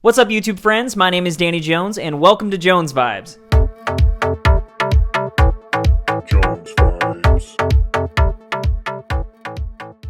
What's up, YouTube friends? My name is Danny Jones, and welcome to Jones Vibes. Jones Vibes.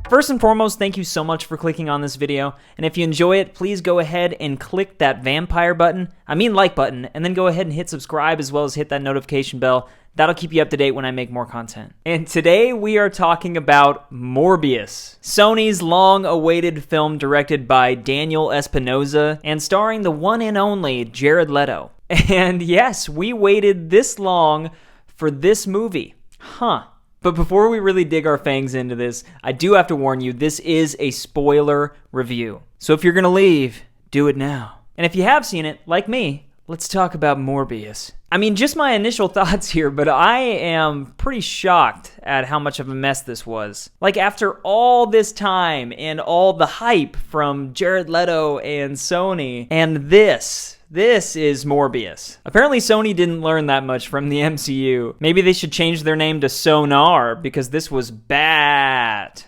First and foremost, thank you so much for clicking on this video, and if you enjoy it, please go ahead and click that vampire button, like button, and then go ahead and hit subscribe as well as hit that notification bell. That'll keep you up to date when I make more content. And today we are talking about Morbius, Sony's long-awaited film directed by Daniel Espinosa and starring the one and only Jared Leto. And yes, we waited this long for this movie. But before we really dig our fangs into this, I do have to warn you, this is a spoiler review. So if you're gonna leave, do it now. And if you have seen it, like me, let's talk about Morbius. Just my initial thoughts here, but I am pretty shocked at how much of a mess this was. After all this time and all the hype from Jared Leto and Sony, and this is Morbius. Apparently Sony didn't learn that much from the MCU. Maybe they should change their name to Sonar, because this was bad.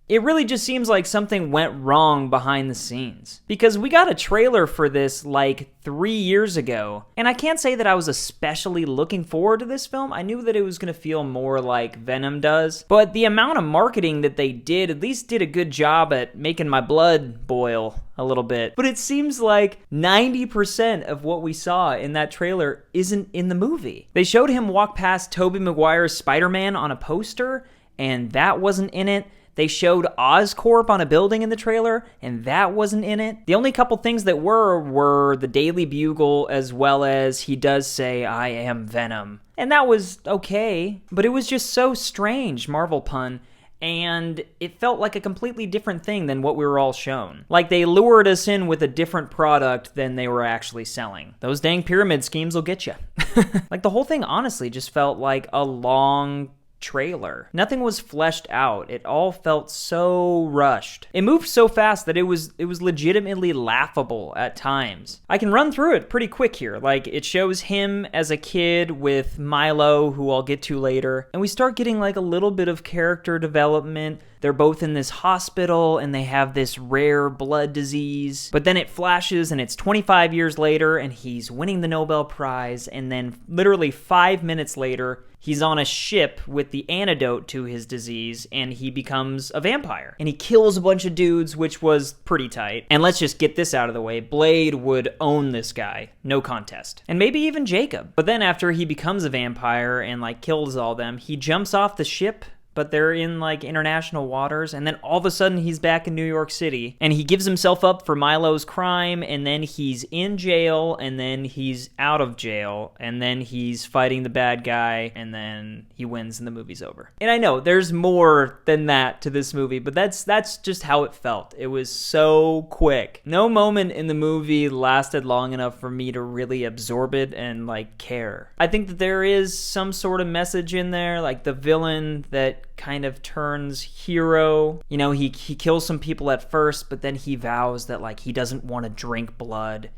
It really just seems like something went wrong behind the scenes. Because we got a trailer for this 3 years ago, and I can't say that I was especially looking forward to this film. I knew that it was going to feel more like Venom does, but the amount of marketing that they did at least did a good job at making my blood boil a little bit. But it seems like 90% of what we saw in that trailer isn't in the movie. They showed him walk past Tobey Maguire's Spider-Man on a poster, and that wasn't in it. They showed Oscorp on a building in the trailer, and that wasn't in it. The only couple things that were the Daily Bugle, as well as he does say, "I am Venom." And that was okay, but it was just so strange, Marvel pun, and it felt like a completely different thing than what we were all shown. They lured us in with a different product than they were actually selling. Those dang pyramid schemes will get you. The whole thing honestly just felt like a long trailer. Nothing was fleshed out. It all felt so rushed. It moved so fast that it was legitimately laughable at times. I can run through it pretty quick here. It shows him as a kid with Milo, who I'll get to later, and we start getting a little bit of character development. They're both in this hospital and they have this rare blood disease, but then it flashes and it's 25 years later and he's winning the Nobel Prize, and then literally 5 minutes later he's on a ship with the antidote to his disease and he becomes a vampire. And he kills a bunch of dudes, which was pretty tight. And let's just get this out of the way. Blade would own this guy. No contest. And maybe even Jacob. But then after he becomes a vampire and kills all them, he jumps off the ship, but they're in international waters, and then all of a sudden he's back in New York City, and he gives himself up for Milo's crime, and then he's in jail, and then he's out of jail, and then he's fighting the bad guy, and then he wins and the movie's over. And I know there's more than that to this movie, but that's just how it felt. It was so quick. No moment in the movie lasted long enough for me to really absorb it and care. I think that there is some sort of message in there, the villain that kind of turns hero. He kills some people at first, but then he vows that he doesn't want to drink blood,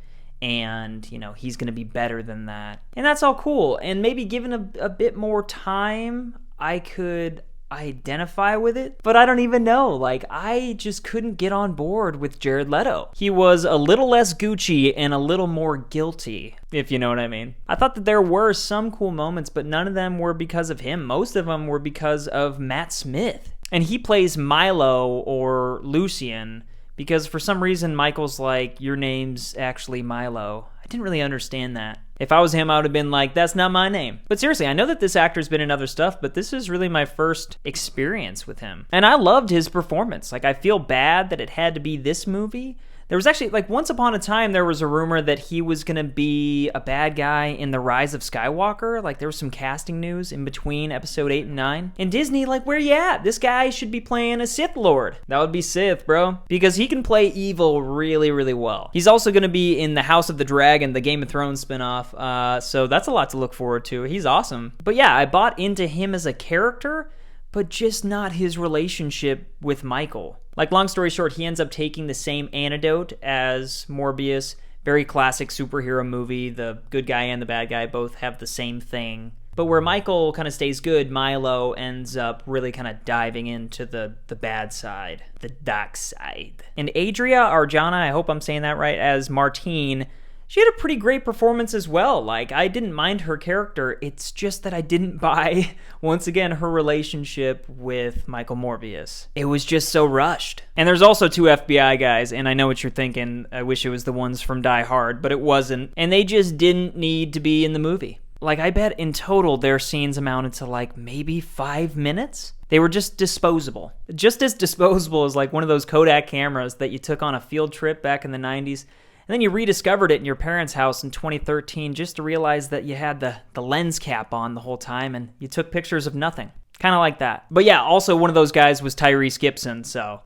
and he's gonna be better than that. And that's all cool, and maybe given a bit more time I could identify with it, but I don't even know. I just couldn't get on board with Jared Leto. He was a little less Gucci and a little more guilty, if you know what I mean. I thought that there were some cool moments, but none of them were because of him. Most of them were because of Matt Smith. And he plays Milo, or Lucian, because for some reason Michael's your name's actually Milo. I didn't really understand that. If I was him, I would have been that's not my name. But seriously, I know that this actor's been in other stuff, but this is really my first experience with him. And I loved his performance. I feel bad that it had to be this movie. There was actually, once upon a time, there was a rumor that he was going to be a bad guy in The Rise of Skywalker. There was some casting news in between episode 8 and 9. And Disney, where you at? This guy should be playing a Sith Lord. That would be Sith, bro. Because he can play evil really, really well. He's also going to be in the House of the Dragon, the Game of Thrones spinoff. So that's a lot to look forward to. He's awesome. But yeah, I bought into him as a character, but just not his relationship with Michael. Long story short, he ends up taking the same antidote as Morbius. Very classic superhero movie. The good guy and the bad guy both have the same thing. But where Michael kind of stays good, Milo ends up really kind of diving into the bad side, the dark side. And Adria Arjona, I hope I'm saying that right, as Martine, she had a pretty great performance as well. Like, I didn't mind her character. It's just that I didn't buy, once again, her relationship with Michael Morbius. It was just so rushed. And there's also 2 FBI guys, and I know what you're thinking. I wish it was the ones from Die Hard, but it wasn't. And they just didn't need to be in the movie. Like, I bet in total their scenes amounted to like maybe 5 minutes. They were just disposable. Just as disposable as like one of those Kodak cameras that you took on a field trip back in the 90s. And then you rediscovered it in your parents' house in 2013 just to realize that you had the lens cap on the whole time and you took pictures of nothing. Kind of like that. But yeah, also one of those guys was Tyrese Gibson, so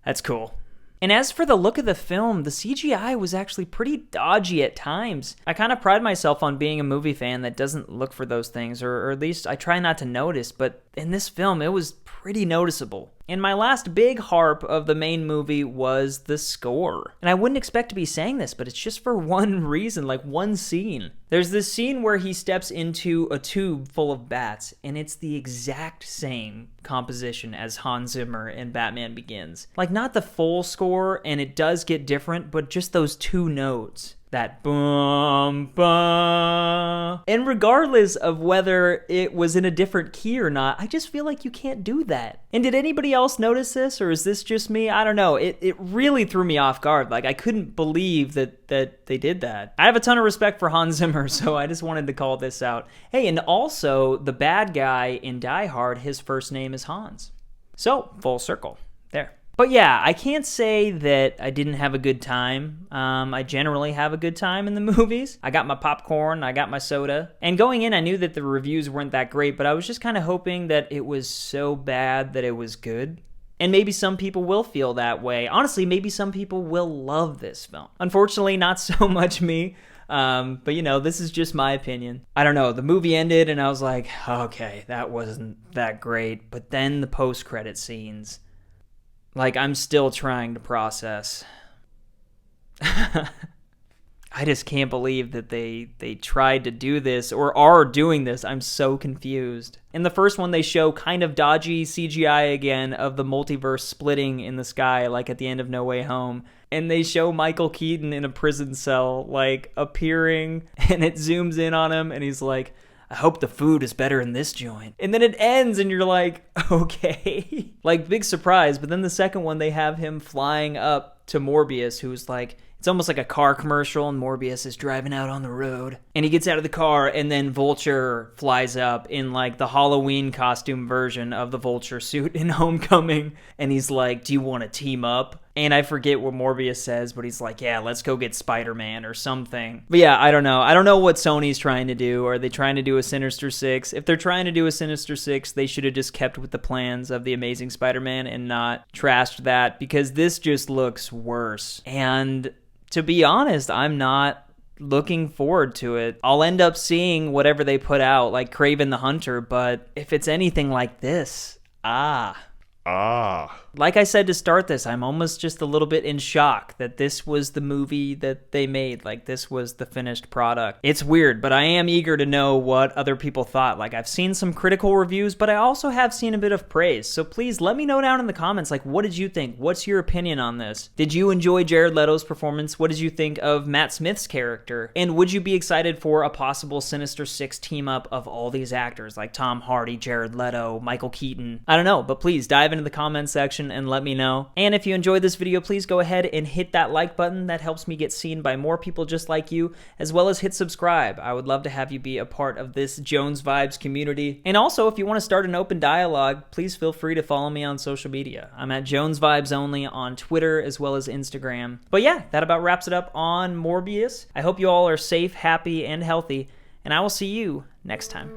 that's cool. And as for the look of the film, the CGI was actually pretty dodgy at times. I kind of pride myself on being a movie fan that doesn't look for those things, or at least I try not to notice, but in this film, it was pretty noticeable. And my last big harp of the main movie was the score. And I wouldn't expect to be saying this, but it's just for one reason, like one scene. There's this scene where he steps into a tube full of bats, and it's the exact same composition as Hans Zimmer in Batman Begins. Like, not the full score, and it does get different, but just those 2 notes. That boom, boom. And regardless of whether it was in a different key or not, I just feel like you can't do that. And did anybody else notice this, or is this just me? I don't know. It really threw me off guard. Like, I couldn't believe that they did that. I have a ton of respect for Hans Zimmer, so I just wanted to call this out. Hey, and also, the bad guy in Die Hard, his first name is Hans. So, full circle. There. But yeah, I can't say that I didn't have a good time. I generally have a good time in the movies. I got my popcorn, I got my soda. And going in, I knew that the reviews weren't that great, but I was just kind of hoping that it was so bad that it was good. And maybe some people will feel that way. Honestly, maybe some people will love this film. Unfortunately, not so much me. But you know, this is just my opinion. I don't know, the movie ended and I was like, okay, that wasn't that great. But then the post-credit scenes... Like, I'm still trying to process. I just can't believe that they tried to do this or are doing this. I'm so confused. In the first one, they show kind of dodgy CGI again of the multiverse splitting in the sky, like at the end of No Way Home. And they show Michael Keaton in a prison cell, like, appearing, and it zooms in on him, and he's like, I hope the food is better in this joint. And then it ends and you're like, okay. Like, big surprise. But then the second one, they have him flying up to Morbius, who's like, it's almost like a car commercial, and Morbius is driving out on the road. And he gets out of the car, and then Vulture flies up in, like, the Halloween costume version of the Vulture suit in Homecoming. And he's like, do you want to team up? And I forget what Morbius says, but he's like, yeah, let's go get Spider-Man or something. But yeah, I don't know. I don't know what Sony's trying to do. Are they trying to do a Sinister Six? If they're trying to do a Sinister Six, they should have just kept with the plans of The Amazing Spider-Man and not trashed that, because this just looks worse. And to be honest, I'm not looking forward to it. I'll end up seeing whatever they put out, like Kraven the Hunter, but if it's anything like this, Like I said to start this, I'm almost just a little bit in shock that this was the movie that they made. Like, this was the finished product. It's weird, but I am eager to know what other people thought. Like, I've seen some critical reviews, but I also have seen a bit of praise. So please let me know down in the comments, like, what did you think? What's your opinion on this? Did you enjoy Jared Leto's performance? What did you think of Matt Smith's character? And would you be excited for a possible Sinister Six team-up of all these actors, like Tom Hardy, Jared Leto, Michael Keaton? I don't know, but please dive into the comments section and let me know. And if you enjoyed this video, please go ahead and hit that like button. That helps me get seen by more people just like you, as well as hit subscribe. I would love to have you be a part of this Jones Vibes community. And also, if you want to start an open dialogue, please feel free to follow me on social media. I'm at Jones Vibes Only on Twitter as well as Instagram. But yeah, that about wraps it up on Morbius. I hope you all are safe, happy, and healthy, and I will see you next time.